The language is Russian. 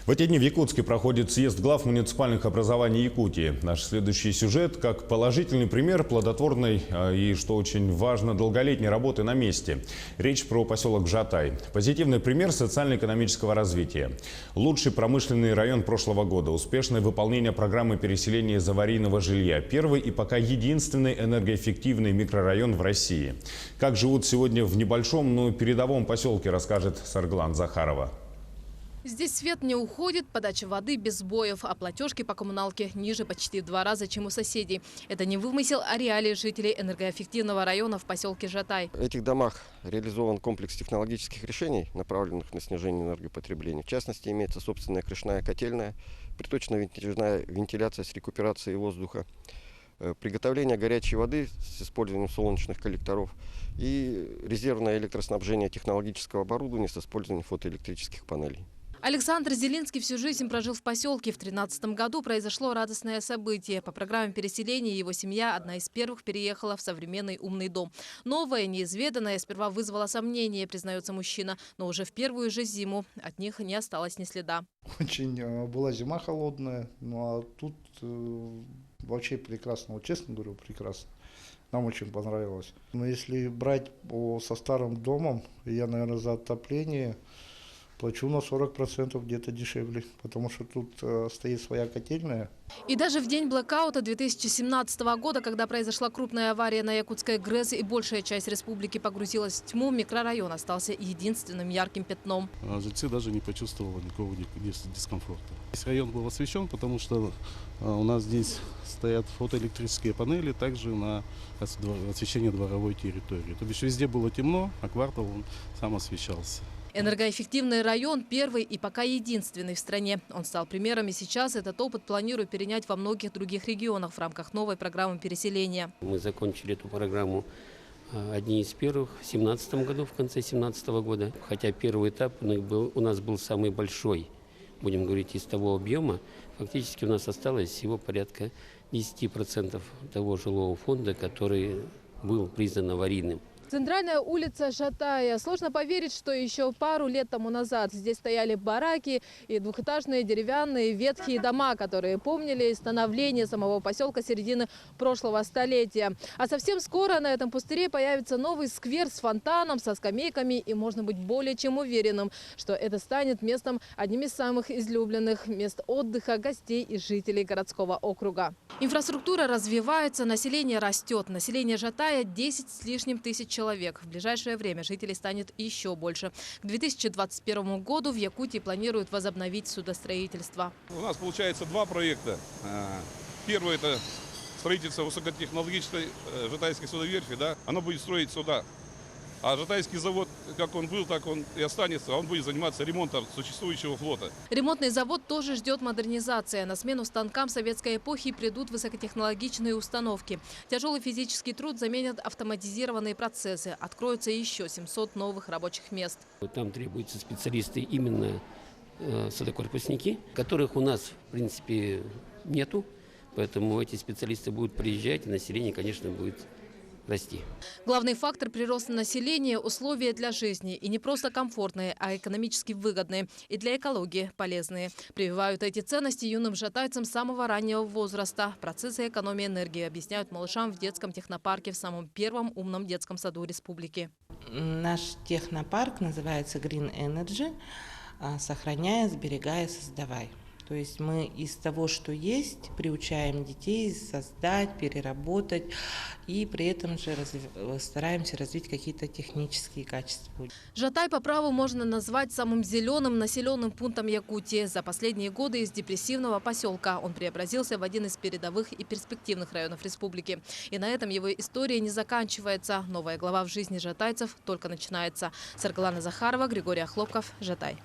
В эти дни в Якутске проходит съезд глав муниципальных образований Якутии. Наш следующий сюжет как положительный пример плодотворной и, что очень важно, долголетней работы на месте. Речь про поселок Жатай. Позитивный пример социально-экономического развития. Лучший промышленный район прошлого года. Успешное выполнение программы переселения из аварийного жилья. Первый и пока единственный энергоэффективный микрорайон в России. Как живут сегодня в небольшом, но передовом поселке, расскажет Сарглан Захарова. Здесь свет не уходит, подача воды без сбоев, а платежки по коммуналке ниже почти в 2 раза, чем у соседей. Это не вымысел, а реалии жителей энергоэффективного района в поселке Жатай. В этих домах реализован комплекс технологических решений, направленных на снижение энергопотребления. В частности, имеется собственная крышная котельная, приточно-вентиляционная вентиляция с рекуперацией воздуха, приготовление горячей воды с использованием солнечных коллекторов и резервное электроснабжение технологического оборудования с использованием фотоэлектрических панелей. Александр Зелинский всю жизнь прожил в поселке. В 2013 году произошло радостное событие. По программе переселения его семья одна из первых переехала в современный умный дом. Новое, неизведанное сперва вызвало сомнения, признается мужчина. Но уже в первую же зиму от них не осталось ни следа. Очень была зима холодная, ну а тут вообще прекрасно, вот честно говорю, прекрасно. Нам очень понравилось. Но если брать со старым домом, я, наверное, за отопление плачу на 40% где-то дешевле, потому что тут стоит своя котельная. И даже в день блэкаута 2017 года, когда произошла крупная авария на Якутской ГРЭС и большая часть республики погрузилась в тьму, микрорайон остался единственным ярким пятном. Жильцы даже не почувствовали никакого дискомфорта. Весь район был освещен, потому что у нас здесь стоят фотоэлектрические панели, также на освещение дворовой территории. То бишь везде было темно, а квартал он сам освещался. Энергоэффективный район – первый и пока единственный в стране. Он стал примером, и сейчас этот опыт планируют перенять во многих других регионах в рамках новой программы переселения. Мы закончили эту программу одни из первых в 2017 году, в конце 2017 года. Хотя первый этап у нас был самый большой, будем говорить, из того объема. Фактически у нас осталось всего порядка 10% того жилого фонда, который был признан аварийным. Центральная улица Жатая. Сложно поверить, что еще пару лет тому назад здесь стояли бараки и двухэтажные деревянные ветхие дома, которые помнили становление самого поселка середины прошлого столетия. А совсем скоро на этом пустыре появится новый сквер с фонтаном, со скамейками, и можно быть более чем уверенным, что это станет местом одним из самых излюбленных мест отдыха гостей и жителей городского округа. Инфраструктура развивается, население растет. Население Жатая 10 с лишним тысяч человек. В ближайшее время жителей станет еще больше. К 2021 году в Якутии планируют возобновить судостроительство. У нас получается 2 проекта. Первый – это строительство высокотехнологической Жатайской судоверфи. Да? Оно будет строить суда. А Жатайский завод, как он был, так он и останется. Он будет заниматься ремонтом существующего флота. Ремонтный завод тоже ждет модернизация. На смену станкам советской эпохи придут высокотехнологичные установки. Тяжелый физический труд заменят автоматизированные процессы. Откроются еще 700 новых рабочих мест. Там требуются специалисты, именно садокорпусники, которых у нас, в принципе, нету. Поэтому эти специалисты будут приезжать, и население, конечно, будет расти. Главный фактор прироста населения – условия для жизни. И не просто комфортные, а экономически выгодные. И для экологии полезные. Прививают эти ценности юным жатайцам с самого раннего возраста. Процессы экономии энергии объясняют малышам в детском технопарке в самом первом умном детском саду республики. Наш технопарк называется Green Energy. Сохраняя, сберегая, создавай. То есть мы из того, что есть, приучаем детей создать, переработать и при этом же стараемся развить какие-то технические качества. Жатай по праву можно назвать самым зеленым населенным пунктом Якутии. За последние годы из депрессивного поселка он преобразился в один из передовых и перспективных районов республики. И на этом его история не заканчивается. Новая глава в жизни жатайцев только начинается. Сарглана Захарова, Григорий Хлопков, Жатай.